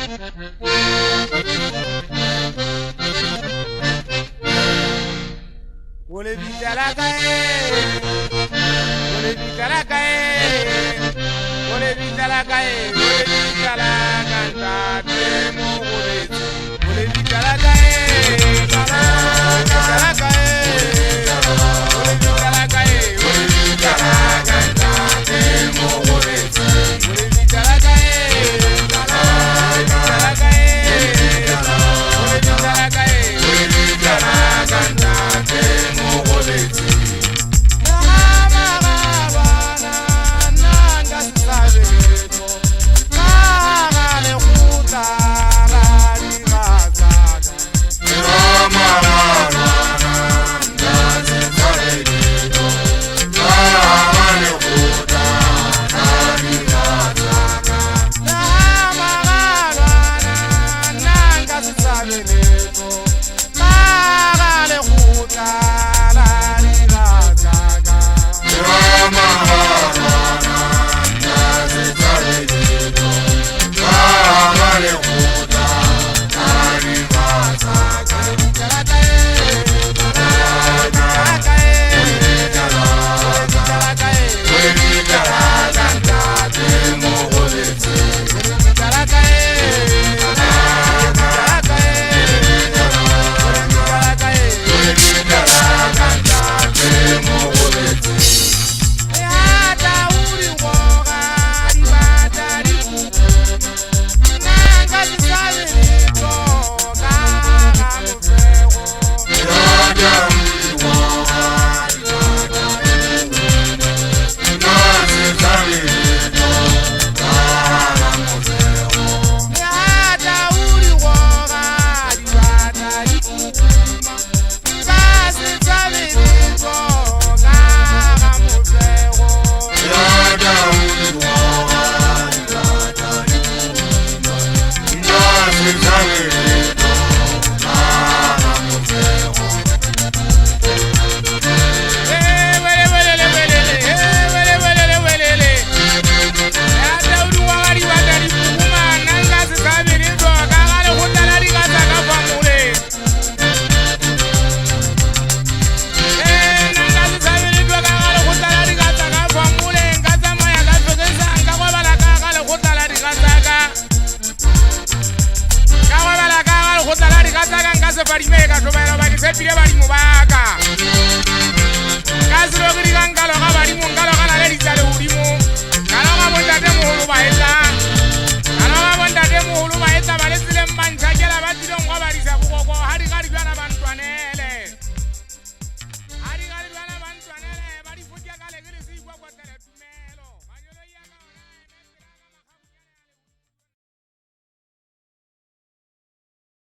Ole vitala kae, ole vitala kae, ole vitala kae, ole vitala kanta temo ole, ole vitala kae, vitala kae, ole vitala kae, ole vitala kanta temo ole, ole vitala kae, vitala kae, ole vitala kae, ole vitala kanta temo ole. Parimega, so bera ba di mubaka. Kasro gri gangalo